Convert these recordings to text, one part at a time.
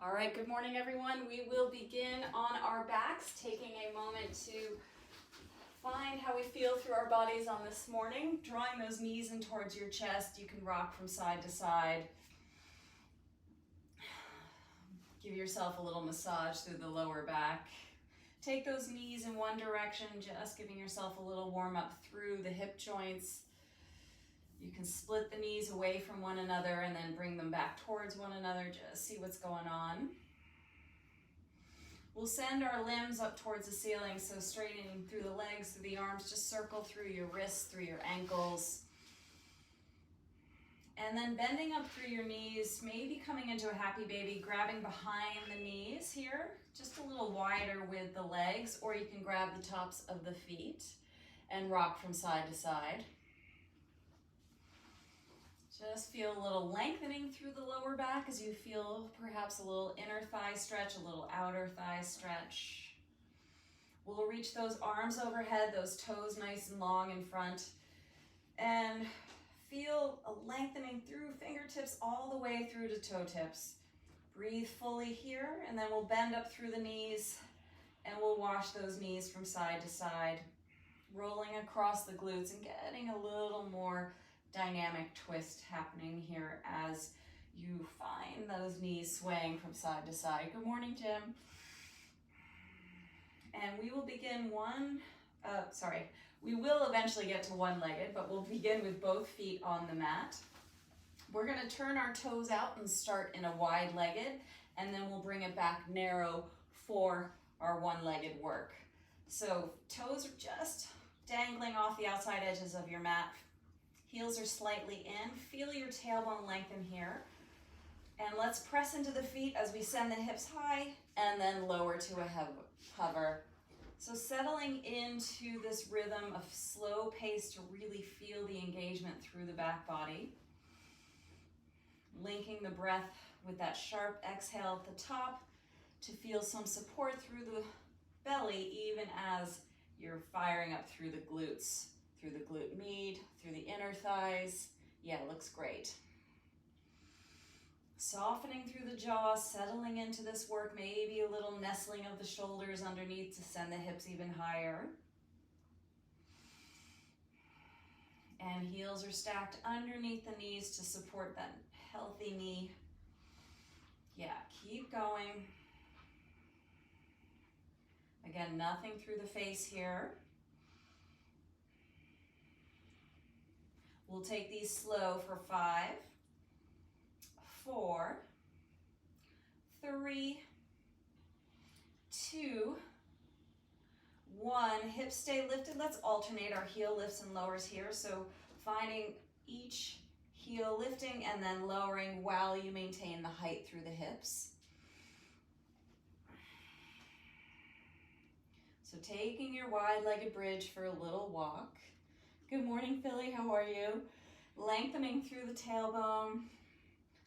All right, good morning, everyone. We will begin on our backs, taking a moment to find how we feel through our bodies on this morning. Drawing those knees in towards your chest. You can rock from side to side. Give yourself a little massage through the lower back. Take those knees in one direction, just giving yourself a little warm up through the hip joints. You can split the knees away from one another and then bring them back towards one another. Just see what's going on. We'll send our limbs up towards the ceiling, so straightening through the legs, through the arms, just circle through your wrists, through your ankles. And then bending up through your knees, maybe coming into a happy baby, grabbing behind the knees here, just a little wider with the legs, or you can grab the tops of the feet and rock from side to side. Just feel a little lengthening through the lower back as you feel perhaps a little inner thigh stretch, a little outer thigh stretch. We'll reach those arms overhead, those toes nice and long in front, and feel a lengthening through fingertips all the way through to toe tips. Breathe fully here, and then we'll bend up through the knees, and we'll wash those knees from side to side, rolling across the glutes and getting a little more dynamic twist happening here as you find those knees swaying from side to side. Good morning, Jim. And we will begin we will eventually get to one-legged, but we'll begin with both feet on the mat. We're gonna turn our toes out and start in a wide-legged, and then we'll bring it back narrow for our one-legged work. So toes are just dangling off the outside edges of your mat. Heels are slightly in. Feel your tailbone lengthen here. And let's press into the feet as we send the hips high and then lower to a hover. So settling into this rhythm of slow pace to really feel the engagement through the back body. Linking the breath with that sharp exhale at the top to feel some support through the belly even as you're firing up through the glutes. Through the glute med, through the inner thighs. Yeah, it looks great. Softening through the jaw, settling into this work, maybe a little nestling of the shoulders underneath to send the hips even higher. And heels are stacked underneath the knees to support that healthy knee. Yeah, keep going. Again, nothing through the face here. We'll take these slow for 5, 4, 3, 2, 1. Hips stay lifted. Let's alternate our heel lifts and lowers here. So finding each heel lifting and then lowering while you maintain the height through the hips. So taking your wide-legged bridge for a little walk. Good morning, Philly, how are you? Lengthening through the tailbone,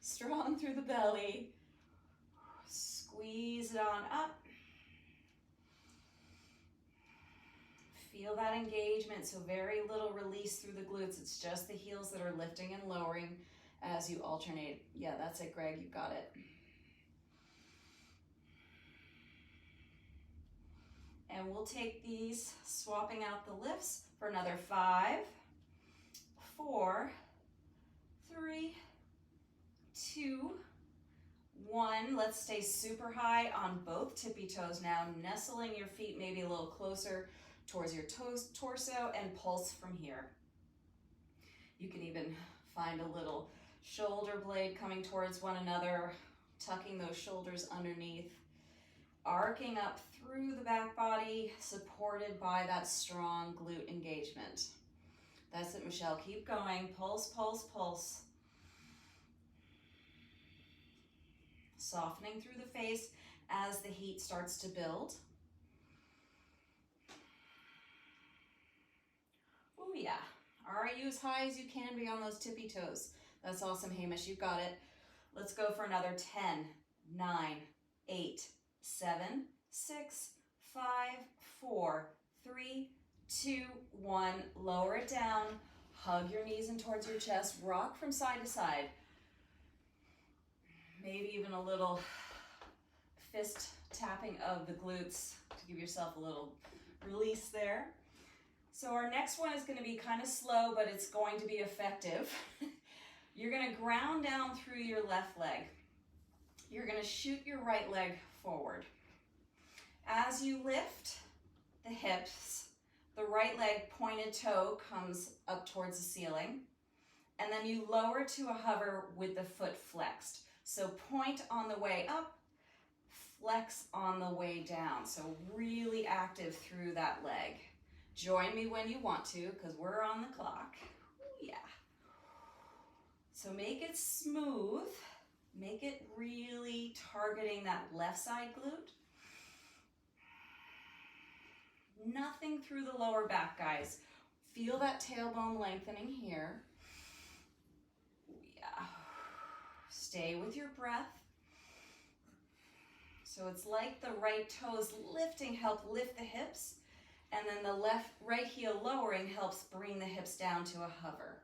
strong through the belly. Squeeze it on up. Feel that engagement, so very little release through the glutes. It's just the heels that are lifting and lowering as you alternate. Yeah, that's it, Greg, you got it. And we'll take these, swapping out the lifts for another 5, 4, 3, 2, 1. Let's stay super high on both tippy toes now, nestling your feet maybe a little closer towards your torso and pulse from here. You can even find a little shoulder blade coming towards one another, tucking those shoulders underneath. Arcing up through the back body, supported by that strong glute engagement. That's it, Michelle. Keep going. Pulse, pulse, pulse. Softening through the face as the heat starts to build. Oh yeah. Are you as high as you can be on those tippy toes? That's awesome, Hamish. You got it. Let's go for another 10, 9, 8, 7, 6, 5, 4, 3, 2, 1. Lower it down. Hug your knees in towards your chest. Rock from side to side. Maybe even a little fist tapping of the glutes to give yourself a little release there. So our next one is going to be kind of slow, but it's going to be effective. You're going to ground down through your left leg. You're going to shoot your right leg forward. As you lift the hips, the right leg pointed toe comes up towards the ceiling, and then you lower to a hover with the foot flexed. So point on the way up, flex on the way down. So really active through that leg. Join me when you want to, because we're on the clock. Ooh, yeah. So make it smooth. Make it really targeting that left side glute. Nothing through the lower back, guys. Feel that tailbone lengthening here. Yeah. Stay with your breath. So it's like the right toes lifting help lift the hips, and then the right heel lowering helps bring the hips down to a hover.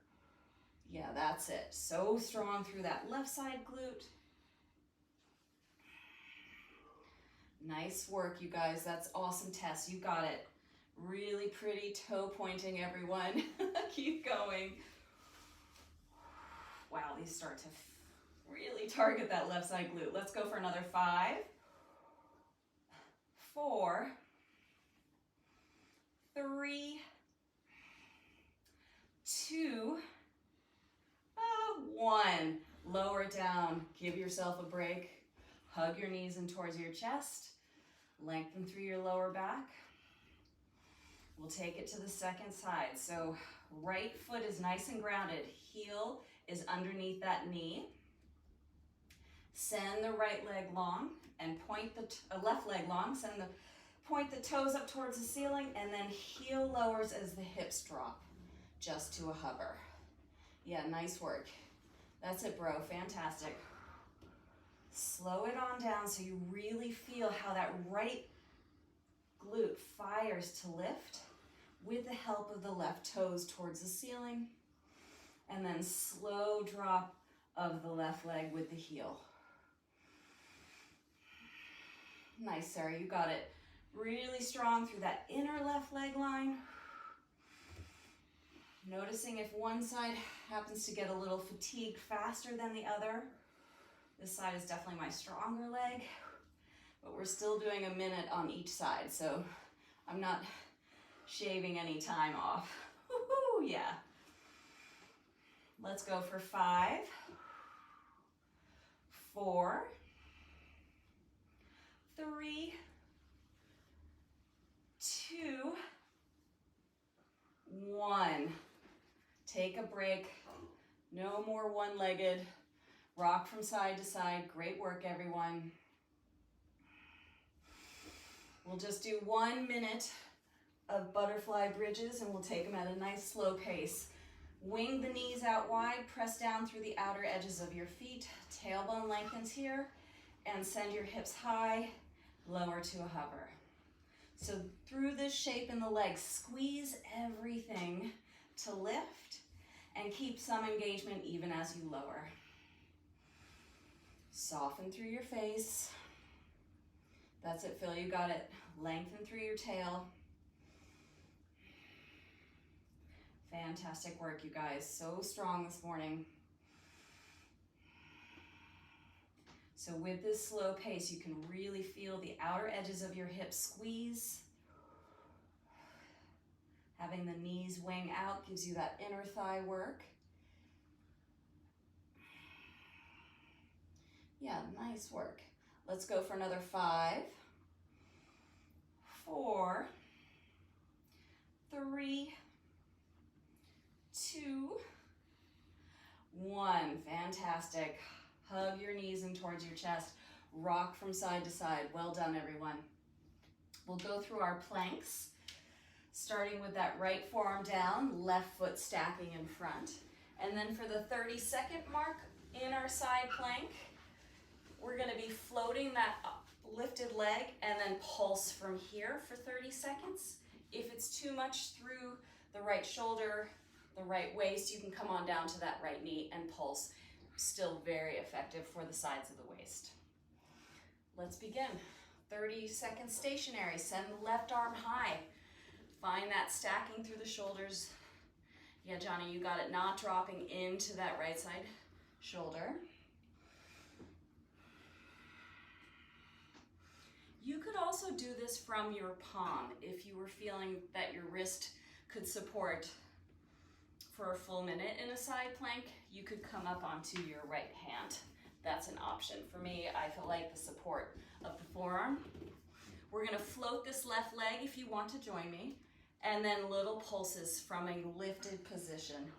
Yeah, that's it. So strong through that left side glute. Nice work, you guys. That's awesome, Tess. You got it. Really pretty toe pointing, everyone. Keep going. Wow, these start to really target that left side glute. Let's go for another 5, 4, 3, 2, 1. Lower it down. Give yourself a break. Hug your knees in towards your chest. Lengthen through your lower back. We'll take it to the second side. So right foot is nice and grounded. Heel is underneath that knee. Send the right leg long and point the left leg long. Point the toes up towards the ceiling, and then heel lowers as the hips drop, just to a hover. Yeah, nice work. That's it, bro. Fantastic. Slow it on down so you really feel how that right glute fires to lift with the help of the left toes towards the ceiling, and then slow drop of the left leg with the heel. Nice, Sarah, you got it. Really strong through that inner left leg line. Noticing if one side happens to get a little fatigued faster than the other. This side is definitely my stronger leg, but we're still doing a minute on each side, so I'm not shaving any time off. Woohoo, yeah. Let's go for 5, 4, 3, 2, 1. Take a break. No more one-legged. Rock from side to side. Great work, everyone. We'll just do 1 minute of butterfly bridges, and we'll take them at a nice slow pace. Wing the knees out wide, press down through the outer edges of your feet. Tailbone lengthens here, and send your hips high, lower to a hover. So through this shape in the legs, squeeze everything to lift, and keep some engagement even as you lower. Soften through your face. That's it, Phil, you got it. Lengthen through your tail. Fantastic work, you guys. So strong this morning. So with this slow pace, you can really feel the outer edges of your hips squeeze. Having the knees wing out gives you that inner thigh work. Yeah, nice work. Let's go for another 5, 4, 3, 2, 1. Fantastic. Hug your knees in towards your chest. Rock from side to side. Well done, everyone. We'll go through our planks, starting with that right forearm down, left foot stacking in front. And then for the 30-second mark in our side plank, we're going to be floating that lifted leg and then pulse from here for 30 seconds. If it's too much through the right shoulder, the right waist, you can come on down to that right knee and pulse. Still very effective for the sides of the waist. Let's begin. 30 seconds stationary. Send the left arm high. Find that stacking through the shoulders. Yeah, Johnny, you got it. Not dropping into that right side shoulder. You could also do this from your palm if you were feeling that your wrist could support for a full minute in a side plank. You could come up onto your right hand. That's an option. For me, I feel like the support of the forearm. We're gonna float this left leg if you want to join me, and then little pulses from a lifted position.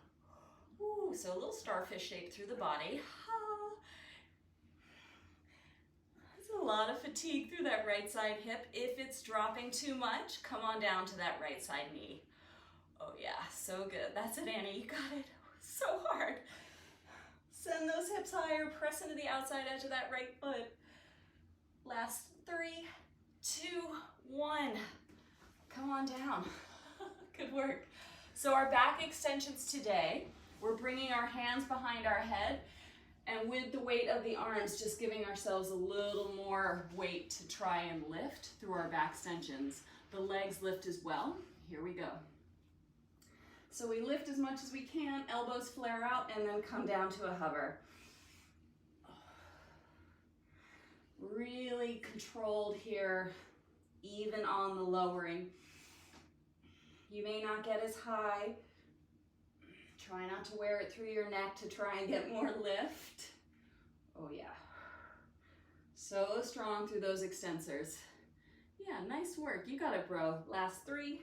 Ooh, so a little starfish shape through the body. There's a lot of fatigue through that right side hip. If it's dropping too much, come on down to that right side knee. Oh yeah, so good. That's it, Annie, you got it. So hard. Send those hips higher, press into the outside edge of that right foot. Last 3, 2, 1. Come on down. Good work. So our back extensions today, we're bringing our hands behind our head, and with the weight of the arms, just giving ourselves a little more weight to try and lift through our back extensions. The legs lift as well. Here we go. So we lift as much as we can, elbows flare out, and then come down to a hover. Really controlled here, even on the lowering. You may not get as high. Try not to wear it through your neck to try and get more lift. Oh yeah. So strong through those extensors. Yeah, nice work. You got it, bro. Last 3,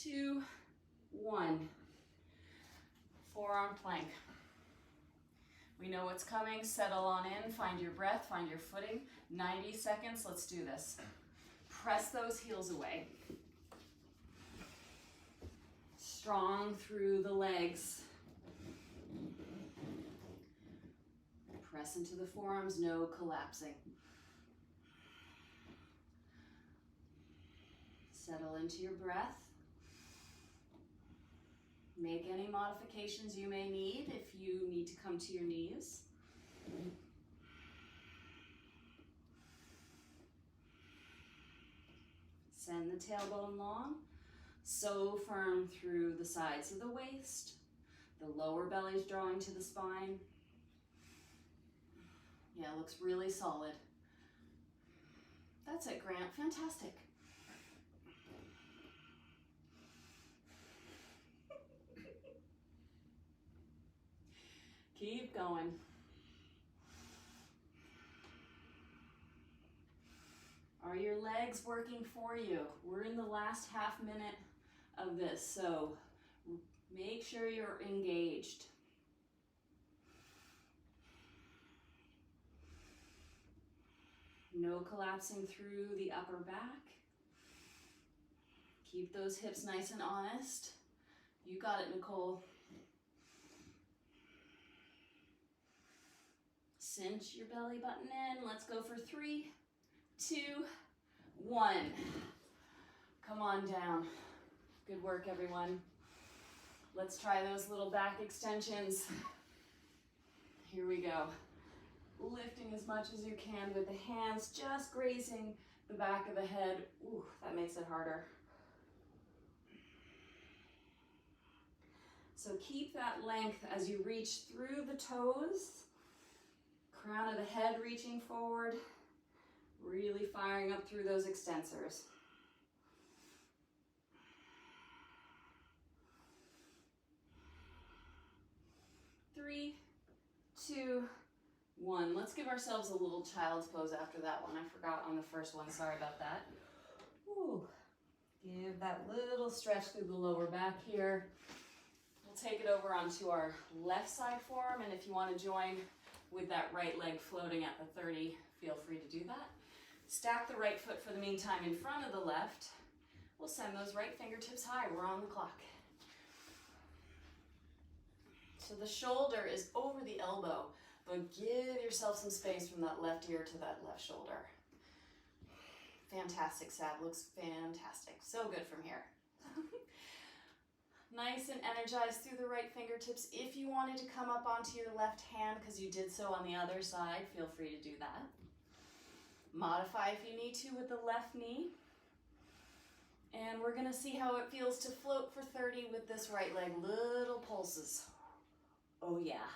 2, 1. Forearm plank. We know what's coming. Settle on in. Find your breath. Find your footing. 90 seconds. Let's do this. Press those heels away. Strong through the legs. Press into the forearms. No collapsing. Settle into your breath. Make any modifications you may need if you need to come to your knees. Send the tailbone long, so firm through the sides of the waist. The lower belly's drawing to the spine. Yeah, it looks really solid. That's it, Grant. Fantastic. Keep going. Are your legs working for you? We're in the last half minute of this, so make sure you're engaged. No collapsing through the upper back. Keep those hips nice and honest. You got it, Nicole. Cinch your belly button in. Let's go for 3, 2, 1. Come on down. Good work, everyone. Let's try those little back extensions. Here we go. Lifting as much as you can with the hands just grazing the back of the head. Ooh, that makes it harder. So keep that length as you reach through the toes. Crown of the head reaching forward, really firing up through those extensors. Three, 2, 1. Let's give ourselves a little child's pose after that one. I forgot on the first one, sorry about that. Ooh. Give that little stretch through the lower back here. We'll take it over onto our left side forearm, and if you want to join with that right leg floating at the 30, feel free to do that. Stack the right foot for the meantime in front of the left. We'll send those right fingertips high. We're on the clock. So the shoulder is over the elbow, but give yourself some space from that left ear to that left shoulder. Fantastic, Sab. Looks fantastic. So good from here. Nice and energized through the right fingertips. If you wanted to come up onto your left hand because you did so on the other side, feel free to do that. Modify if you need to with the left knee. And we're gonna see how it feels to float for 30 with this right leg. Little pulses. Oh yeah,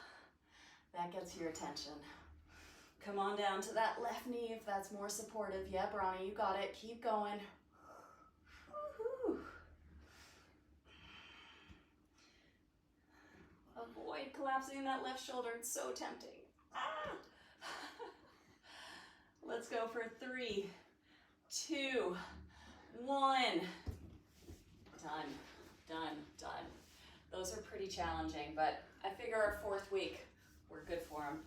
that gets your attention. Come on down to that left knee if that's more supportive. Yep, Ronnie, you got it. Keep going. Woo-hoo. Avoid collapsing that left shoulder. It's so tempting. Ah. Let's go for 3, 2, 1. Done, done, done. Those are pretty challenging, but I figure our 4th week, we're good for them.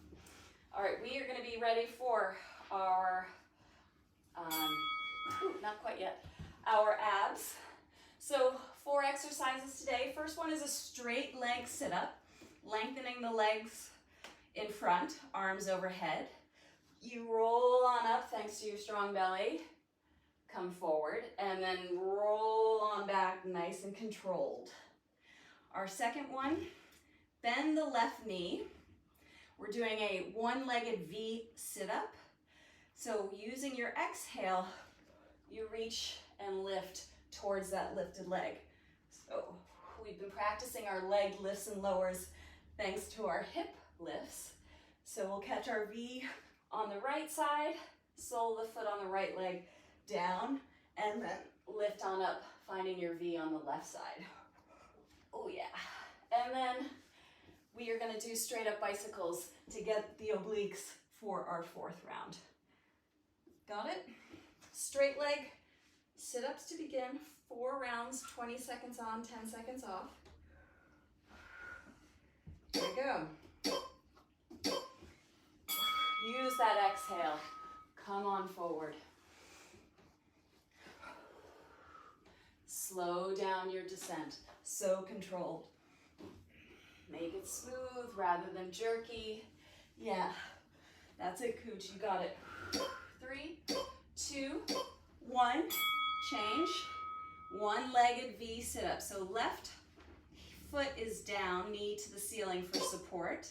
All right, we are gonna be ready for our, not quite yet, our abs. So 4 exercises today. First one is a straight leg sit-up, lengthening the legs in front, arms overhead. You roll on up thanks to your strong belly. Come forward and then roll on back nice and controlled. Our second one, bend the left knee. We're doing a one-legged V sit-up. So using your exhale, you reach and lift towards that lifted leg. So we've been practicing our leg lifts and lowers thanks to our hip lifts. So we'll catch our V on the right side, sole the foot on the right leg down, and then lift on up, finding your V on the left side. Oh yeah. And then we are gonna do straight up bicycles to get the obliques for our 4th round. Got it? Straight leg sit-ups to begin. 4 rounds, 20 seconds on, 10 seconds off. There we go. Use that exhale. Come on forward. Slow down your descent. So controlled. Make it smooth rather than jerky. Yeah, that's it, Cooch. You got it. 3, 2, 1. Change. One-legged V sit-up. So left foot is down, knee to the ceiling for support.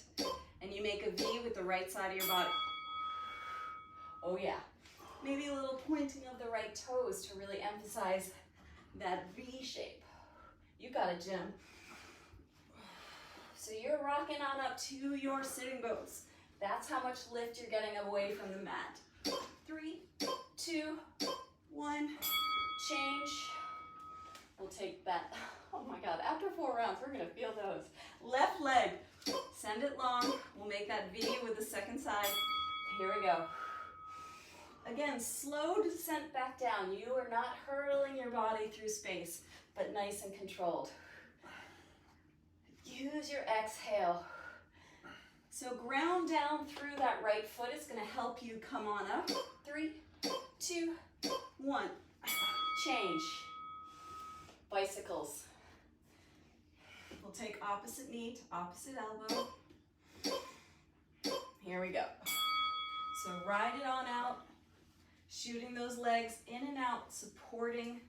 And you make a V with the right side of your body. Oh yeah. Maybe a little pointing of the right toes to really emphasize that V shape. You got it, Jim. So you're rocking on up to your sitting bones. That's how much lift you're getting away from the mat. 3, 2, 1. Change. We'll take that. Oh my God, after 4 rounds, we're gonna feel those. Left leg, send it long. We'll make that V with the second side. Here we go. Again, slow descent back down. You are not hurling your body through space, but nice and controlled. Use your exhale. So ground down through that right foot. It's gonna help you come on up. 3, 2, 1. Change. Bicycles. We'll take opposite knee to opposite elbow. Here we go. So ride it on out, shooting those legs in and out, supporting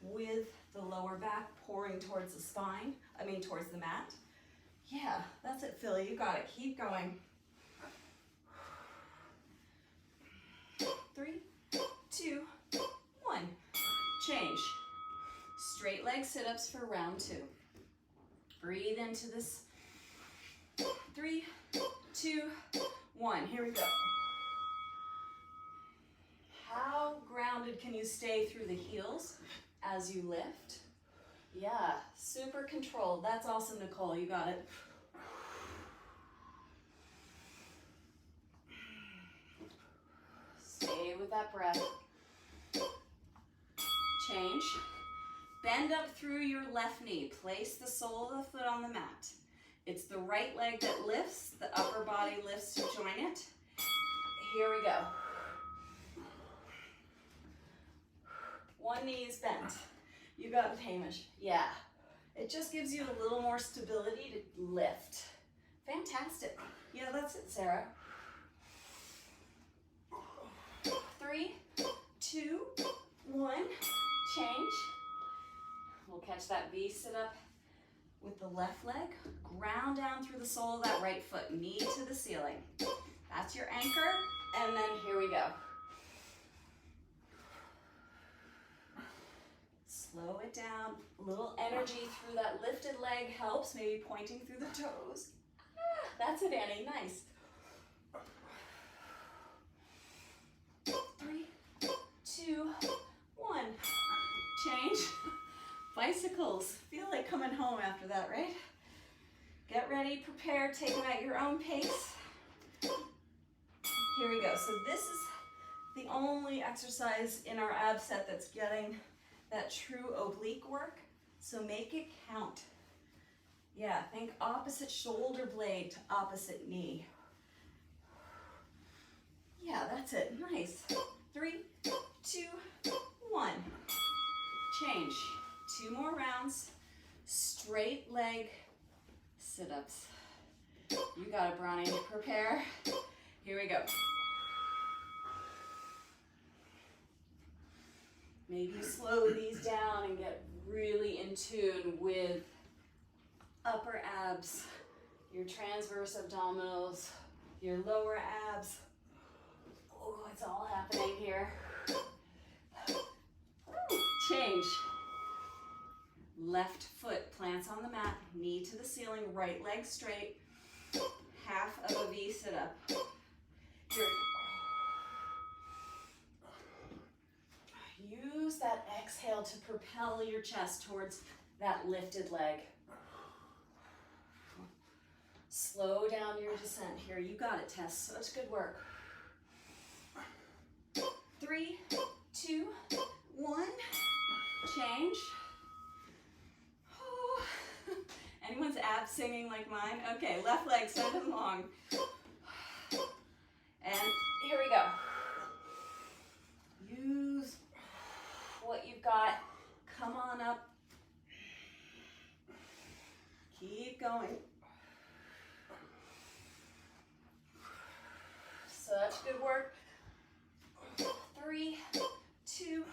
with the lower back, pouring towards the spine, towards the mat. Yeah, that's it, Philly, you got it. Keep going. 3, 2, 1. Change. Straight leg sit-ups for round 2. Breathe into this. 3, 2, 1. Here we go. How grounded can you stay through the heels as you lift? Yeah, super controlled. That's awesome, Nicole. You got it. Stay with that breath. Change. Bend up through your left knee. Place the sole of the foot on the mat. It's the right leg that lifts. The upper body lifts to join it. Here we go. One knee is bent. You got it, Hamish. Yeah. It just gives you a little more stability to lift. Fantastic. Yeah, that's it, Sarah. 3, 2, 1. Change. We'll catch that V sit up with the left leg. Ground down through the sole of that right foot. Knee to the ceiling. That's your anchor. And then here we go. Slow it down. A little energy through that lifted leg helps, maybe pointing through the toes. That's it, Annie, nice. 3, 2, 1. Change. Bicycles. Feel like coming home after that, right? Get ready, prepare, take them at your own pace. Here we go. So this is the only exercise in our ab set that's getting that true oblique work. So make it count. Yeah, think opposite shoulder blade to opposite knee. Yeah, that's it. Nice. 3, 2, 1. Change. 2 more rounds. Straight leg sit-ups. You got it, Bronny. Prepare. Here we go. Maybe slow these down and get really in tune with upper abs, your transverse abdominals, your lower abs. Oh, it's all happening here. Change. Left foot plants on the mat, knee to the ceiling, right leg straight, half of a V sit-up. Here. Use that exhale to propel your chest towards that lifted leg. Slow down your descent here. You got it, Tess. Such good work. 3, 2, 1. Change. Oh. Anyone's abs singing like mine? Okay, left leg, send it long. And here we go. Use what you've got. Come on up. Keep going. Such good work. 3, 2,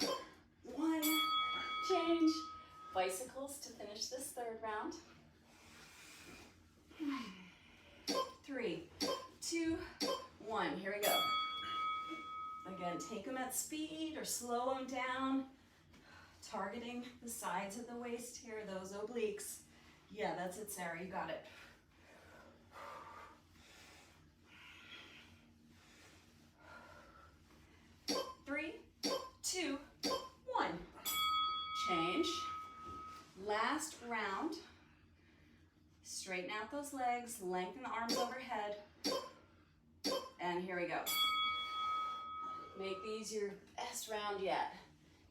1. Change. Bicycles to finish this third round. 3, 2, 1. Here we go. Again, take them at speed or slow them down. Targeting the sides of the waist here, those obliques. Yeah, that's it, Sarah. You got it. Three, 2, 1. Change. Last round. Straighten out those legs, lengthen the arms overhead. And here we go. Make these your best round yet.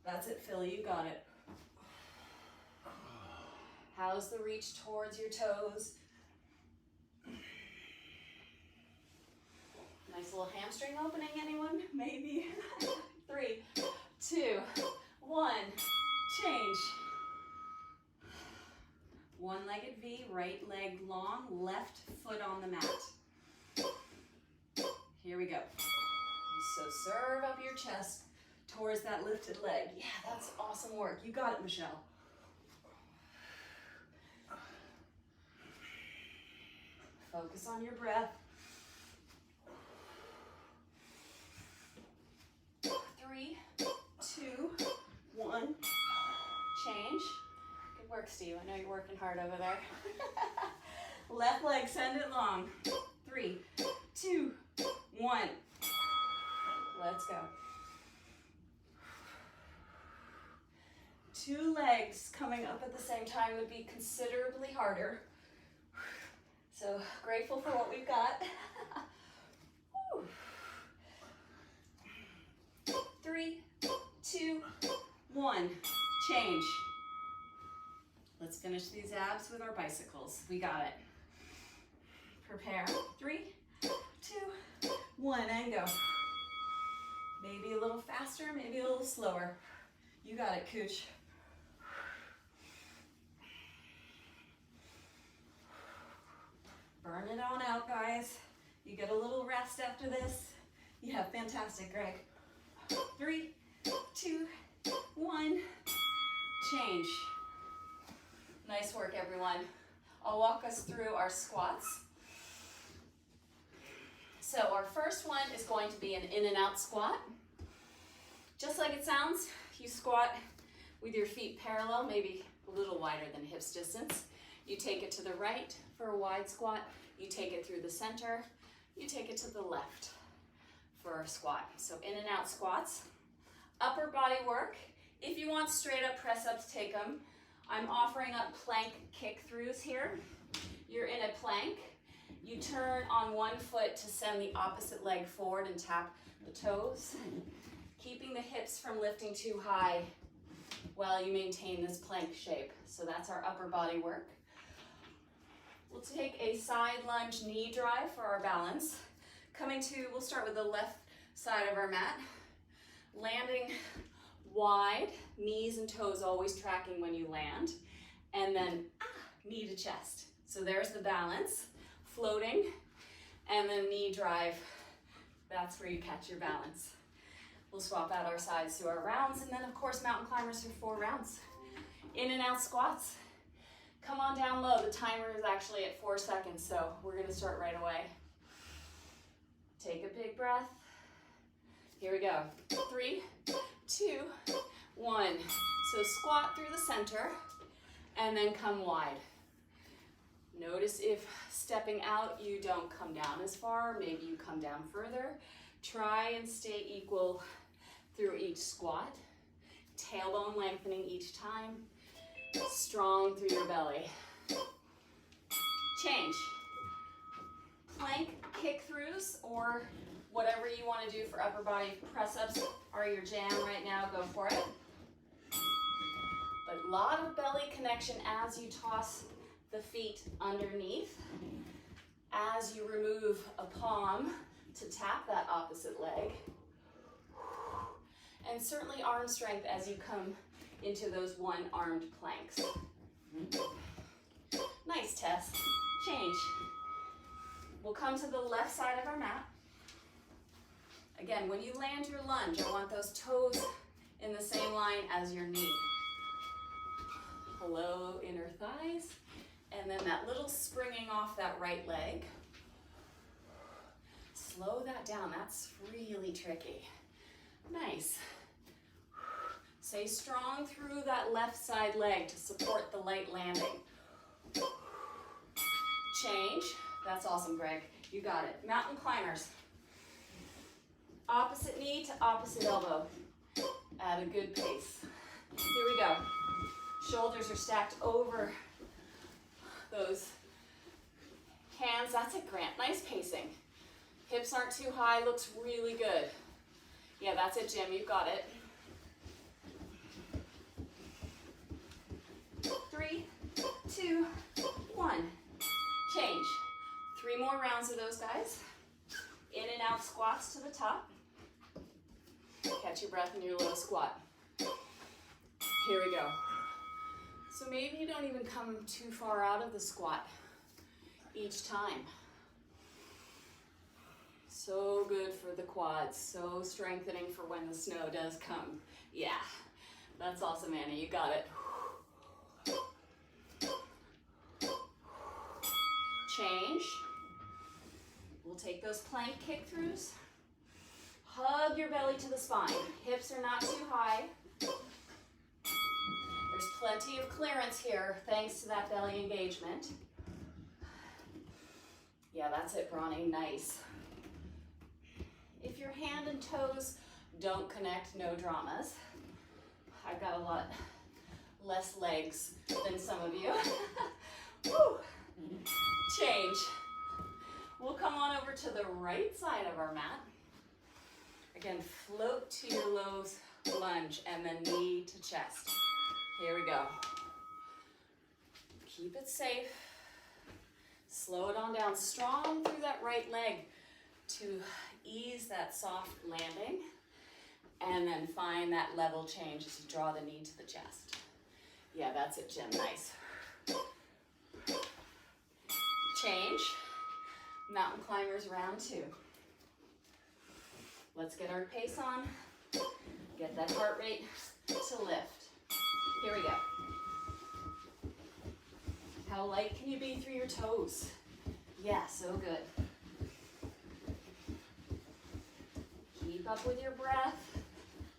That's it, Philly, you got it. How's the reach towards your toes? Nice little hamstring opening, anyone? Maybe. 3, 2, 1. Change. One-legged V, right leg long, left foot on the mat. Here we go. So serve up your chest towards that lifted leg. Yeah, that's awesome work. You got it, Michelle. Focus on your breath. 3, 2, 1. Change. Good work, Steve. I know you're working hard over there. Left leg, send it long. 3, 2, 1. Let's go. 2 legs coming up at the same time would be considerably harder. So grateful for what we've got. 3, 2, 1. Change. Let's finish these abs with our bicycles. We got it. Prepare. 3, 2, 1, and go. Maybe a little faster, maybe a little slower. You got it, Cooch. Burn it on out, guys. You get a little rest after this. Yeah, fantastic, Greg. 3, 2, 1. Change. Nice work, everyone. I'll walk us through our squats. So our first one is going to be an in and out squat. Just like it sounds, you squat with your feet parallel, maybe a little wider than hips distance. You take it to the right for a wide squat. You take it through the center. You take it to the left for a squat. So in and out squats. Upper body work. If you want straight up press ups, take them. I'm offering up plank kick-throughs here. You're in a plank. You turn on one foot to send the opposite leg forward and tap the toes, keeping the hips from lifting too high while you maintain this plank shape. So that's our upper body work. We'll take a side lunge knee drive for our balance. We'll start with the left side of our mat. Landing wide, knees and toes always tracking when you land. And then knee to chest. So there's the balance, floating, and then knee drive. That's where you catch your balance. We'll swap out our sides to our rounds, and then of course mountain climbers for 4 rounds. In and out squats. Come on down low. The timer is actually at 4 seconds, so we're gonna start right away. Take a big breath. Here we go. 3, 2, 1. So squat through the center and then come wide. Notice if stepping out you don't come down as far, maybe you come down further. Try and stay equal through each squat. Tailbone lengthening each time. Strong through your belly. Change. Plank kick-throughs or whatever you want to do for upper body press-ups are your jam right now. Go for it. But a lot of belly connection as you toss the feet underneath. As you remove a palm to tap that opposite leg. And certainly arm strength as you come into those one-armed planks. Nice, Tess. Change. We'll come to the left side of our mat. Again, when you land your lunge, I want those toes in the same line as your knee. Hello, inner thighs. And then that little springing off that right leg. Slow that down. That's really tricky. Nice. Stay strong through that left side leg to support the light landing. Change. That's awesome, Greg. You got it. Mountain climbers. Opposite knee to opposite elbow at a good pace. Here we go. Shoulders are stacked over those hands. That's it, Grant. Nice pacing. Hips aren't too high. Looks really good. Yeah, that's it, Jim. You got it. 3, 2, 1. Change. 3 more rounds of those, guys. In and out squats to the top. Catch your breath in your little squat. Here we go. So maybe you don't even come too far out of the squat each time. So good for the quads, so strengthening for when the snow does come. Yeah, that's awesome, Annie, you got it. Change. We'll take those plank kick-throughs. Hug your belly to the spine. Hips are not too high. There's plenty of clearance here thanks to that belly engagement. Yeah, that's it, Bronny. Nice. If your hand and toes don't connect, no dramas. I've got a lot less legs than some of you. Woo. Change. We'll come on over to the right side of our mat. Again, float to your low lunge and then knee to chest. Here we go. Keep it safe. Slow it on down. Strong through that right leg to ease that soft landing. And then find that level change as you draw the knee to the chest. Yeah, that's it, Jim. Nice. Change. Mountain climbers round 2. Let's get our pace on. Get that heart rate to lift. Here we go. How light can you be through your toes? Yeah, so good. Keep up with your breath.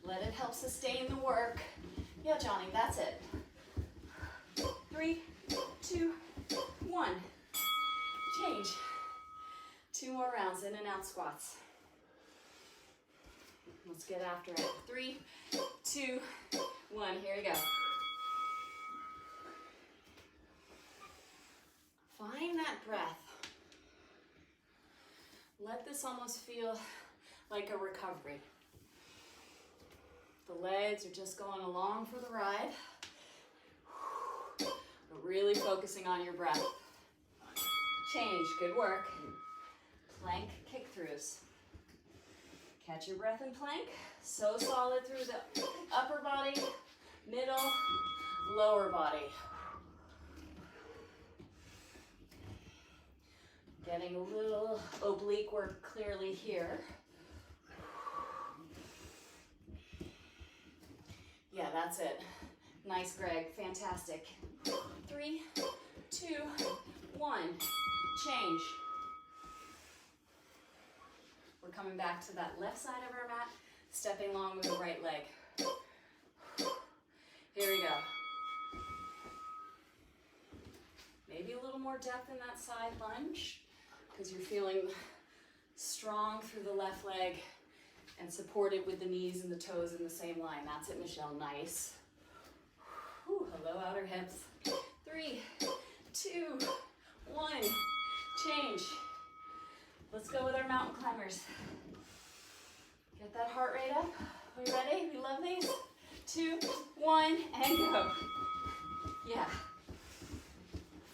Let it help sustain the work. Yeah, Johnny, that's it. 3, 2, 1. Change. 2 more rounds, in and out squats. Let's get after it. 3, 2, 1. Here we go. Find that breath. Let this almost feel like a recovery. The legs are just going along for the ride, but really focusing on your breath. Change, good work. Plank kick-throughs. Catch your breath in plank. So solid through the upper body, middle, lower body. Getting a little oblique work clearly here. Yeah, that's it. Nice, Greg. Fantastic. 3, 2, 1. Change. We're coming back to that left side of our mat, stepping along with the right leg. Here we go. Maybe a little more depth in that side lunge, because you're feeling strong through the left leg and supported with the knees and the toes in the same line. That's it, Michelle. Nice. Whew, hello, outer hips. 3, 2, 1. Change. Let's go with our mountain climbers. Get that heart rate up. Are we ready? We love these. 2, 1, and go. Yeah.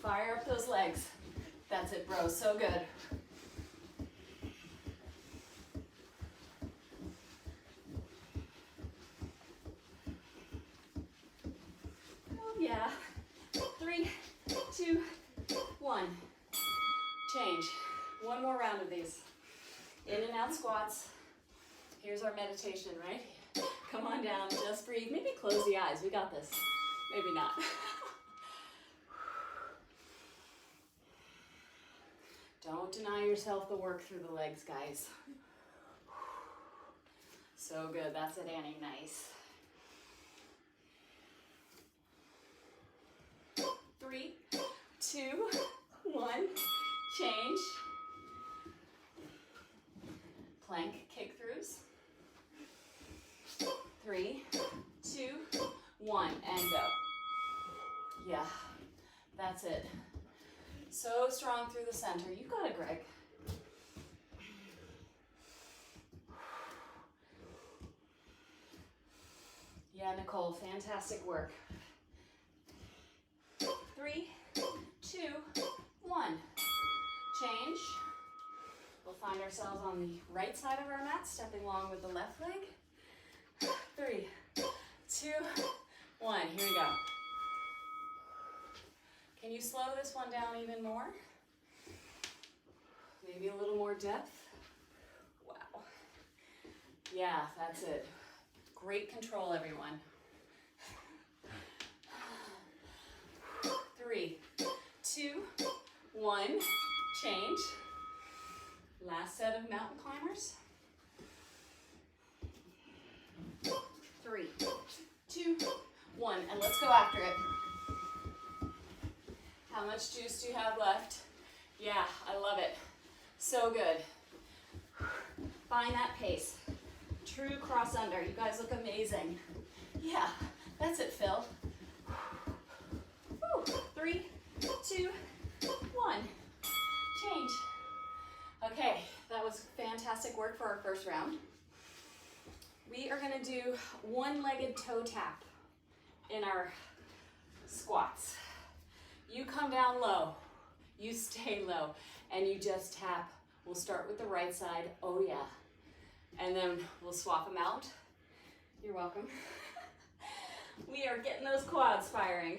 Fire up those legs. That's it, bro. So good. Oh, yeah. 3, 2, 1. Change. One more round of these. In and out squats. Here's our meditation, right? Come on down, just breathe. Maybe close the eyes. We got this. Maybe not. Don't deny yourself the work through the legs, guys. So good. That's it, Annie. Nice. 3, 2, 1. Change. Plank kick-throughs. 3, 2, 1, and go. Yeah, that's it. So strong through the center. You got it, Greg. Yeah, Nicole, fantastic work. 3, 2, 1. Change. We'll find ourselves on the right side of our mat, stepping along with the left leg. 3, 2, 1. Here we go. Can you slow this one down even more? Maybe a little more depth. Wow. Yeah, that's it. Great control, everyone. 3, 2, 1. Change. Last set of mountain climbers. 3, 2, 1, and let's go after it. How much juice do you have left? Yeah, I love it. So good. Find that pace. True cross under. You guys look amazing. Yeah, that's it, Phil. Woo. 3, 2, 1. Change. Okay, that was fantastic work for our first round. We are going to do one-legged toe tap in our squats. You come down low, you stay low, and you just tap. We'll start with the right side. Oh yeah. And then we'll swap them out. You're welcome. We are getting those quads firing.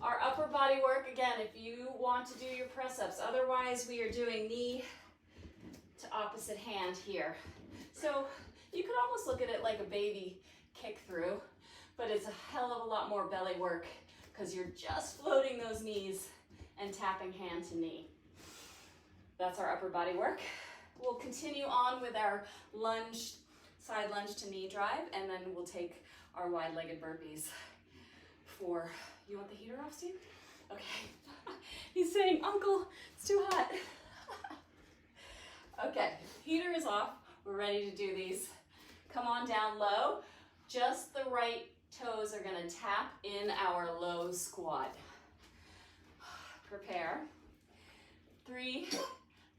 Our upper body work, again, if you want to do your press-ups. Otherwise, we are doing knee to opposite hand here. So you could almost look at it like a baby kick through, but it's a hell of a lot more belly work because you're just floating those knees and tapping hand to knee. That's our upper body work. We'll continue on with our lunge, side lunge to knee drive, and then we'll take our wide-legged burpees for, you want the heater off, Steve? Okay. He's saying, Uncle, it's too hot. Okay, heater is off. We're ready to do these. Come on down low. Just the right toes are gonna tap in our low squat. Prepare. 3,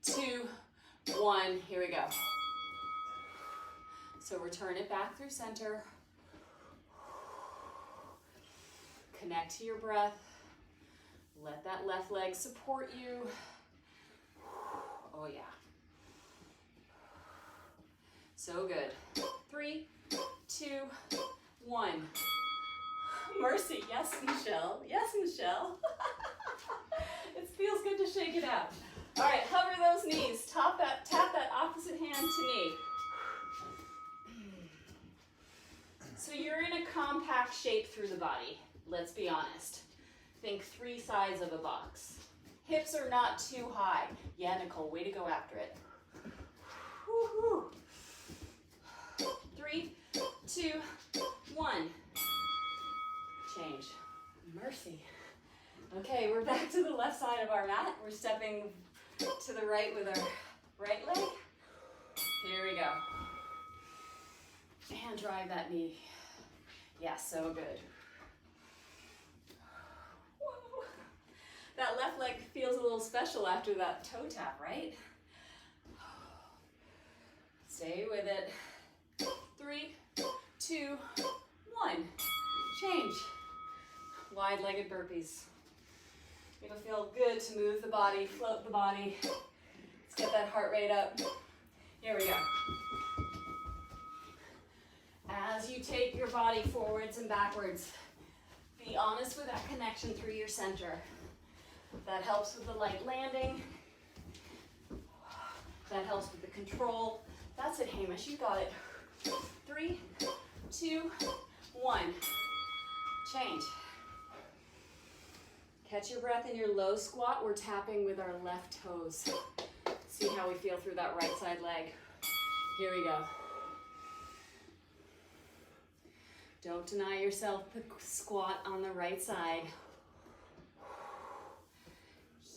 2, 1, here we go. So return it back through center. Connect to your breath. Let that left leg support you. Oh yeah. So good. 3, 2, 1. Mercy, yes, Michelle. Yes, Michelle. It feels good to shake it out. All right, hover those knees. Tap that opposite hand to knee. So you're in a compact shape through the body. Let's be honest. Think 3 sides of a box. Hips are not too high. Yeah, Nicole, way to go after it. Woo-hoo. 3, 2, 1. Change. Mercy. Okay, we're back to the left side of our mat. We're stepping to the right with our right leg. Here we go. And drive that knee. Yeah, so good. Whoa. That left leg feels a little special after that toe tap, right? Stay with it. 3, 2, 1. Change. Wide-legged burpees. It'll feel good to move the body, float the body. Let's get that heart rate up. Here we go. As you take your body forwards and backwards, be honest with that connection through your center. That helps with the light landing. That helps with the control. That's it, Hamish, you got it. 3, 2, 1. Change. Catch your breath in your low squat. We're tapping with our left toes. See how we feel through that right side leg. Here we go. Don't deny yourself the squat on the right side.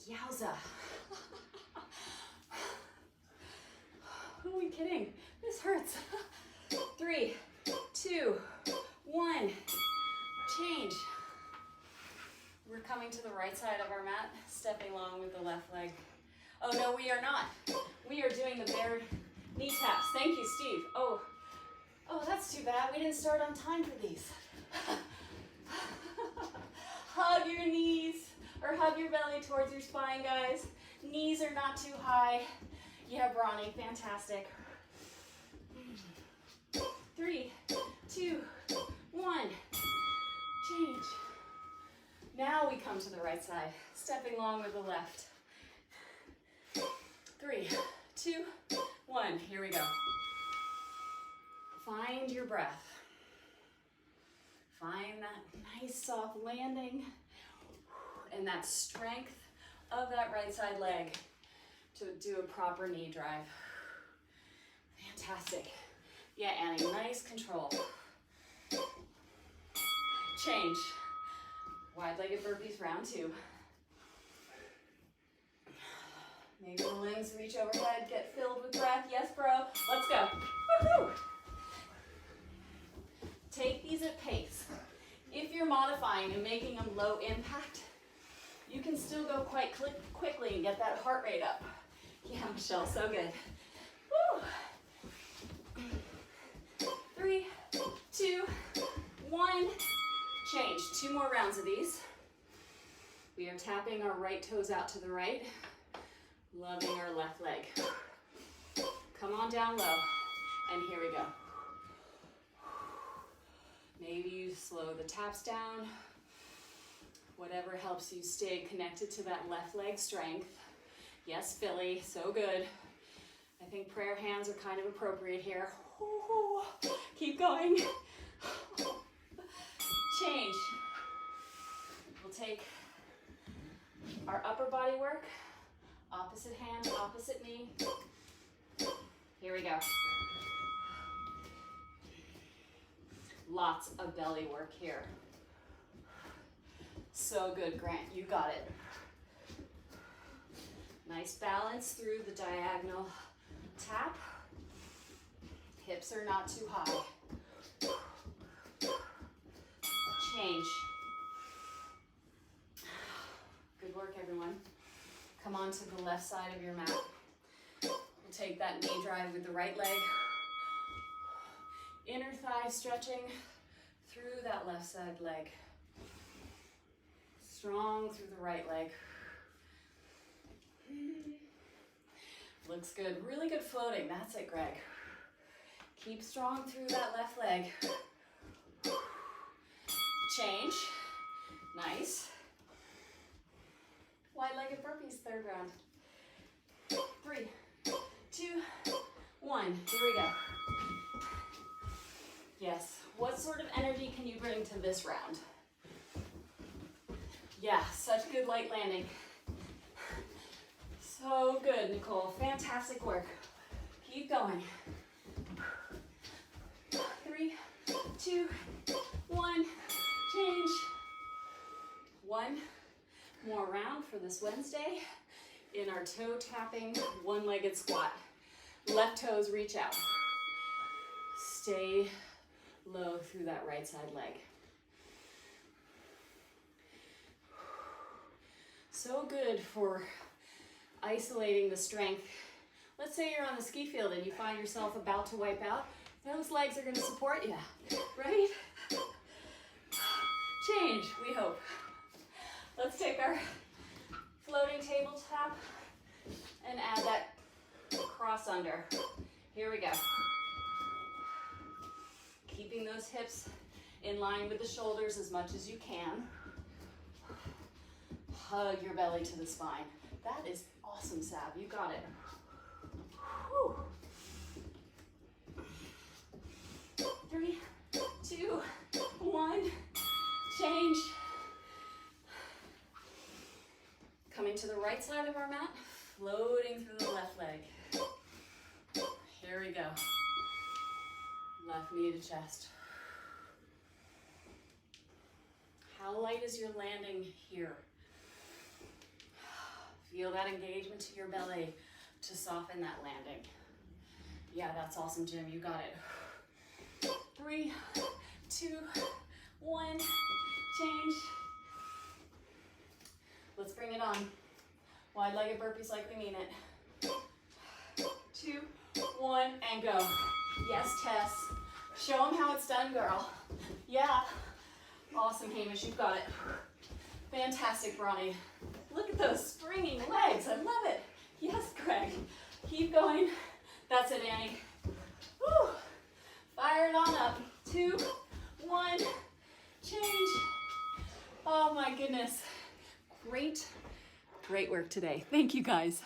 Yowza. Who are we kidding? This hurts. 3, 2, 1. Change. We're coming to the right side of our mat, stepping along with the left leg. Oh no, we are not. We are doing the bare knee taps. Thank you, Steve. Oh, that's too bad. We didn't start on time for these. Hug your knees, or hug your belly towards your spine, guys. Knees are not too high. Yeah, Bronny, fantastic. 3, 2, 1. Change. Now we come to the right side, stepping along with the left. 3, 2, 1. Here we go. Find your breath. Find that nice soft landing and that strength of that right side leg to do a proper knee drive. Fantastic. Yeah, Annie, nice control. Change. Wide-legged burpees, round 2. Maybe the limbs reach overhead, get filled with breath. Yes, bro. Let's go. Woohoo! Take these at pace. If you're modifying and making them low impact, you can still go quite quickly and get that heart rate up. Yeah, Michelle, so good. Woo! 3, 2, 1. Change. 2 more rounds of these. We are tapping our right toes out to the right, loving our left leg. Come on down low, and here we go. Maybe you slow the taps down. Whatever helps you stay connected to that left leg strength. Yes, Philly, so good. I think prayer hands are kind of appropriate here. Ooh, keep going. Change. We'll take our upper body work, opposite hand, opposite knee. Here we go. Lots of belly work here. So good, Grant, you got it. Nice balance through the diagonal tap. Hips are not too high. Change. Good work, everyone. Come on to the left side of your mat. We'll take that knee drive with the right leg. Inner thigh stretching through that left side leg. Strong through the right leg. Looks good. Really good floating. That's it, Greg. Keep strong through that left leg. Change. Nice. Wide-legged burpees, third round. 3, 2, 1. Here we go. Yes. What sort of energy can you bring to this round? Yeah, such good light landing. So good, Nicole. Fantastic work. Keep going. 3, 2, 1. Change. 1 more round for this Wednesday in our toe tapping one-legged squat. Left toes reach out. Stay low through that right side leg. So good for isolating the strength. Let's say you're on the ski field and you find yourself about to wipe out. Those legs are going to support you, right? Change, we hope. Let's take our floating tabletop and add that cross under. Here we go. Keeping those hips in line with the shoulders as much as you can. Hug your belly to the spine. That is awesome, Sab. You got it. Whew. 3, 2, 1. Change. Coming to the right side of our mat, floating through the left leg. Here we go. Left knee to chest. How light is your landing here? Feel that engagement to your belly to soften that landing. Yeah, that's awesome, Jim. You got it. 3, 2, 1. Change. Let's bring it on. Wide-legged burpees like we mean it. 2, 1, and go. Yes, Tess. Show them how it's done, girl. Yeah. Awesome, Hamish. You've got it. Fantastic, Bronny. Look at those springing legs. I love it. Yes, Greg. Keep going. That's it, Annie. Woo. Fire it on up. 2, 1. Change. Oh, my goodness. Great work today. Thank you, guys.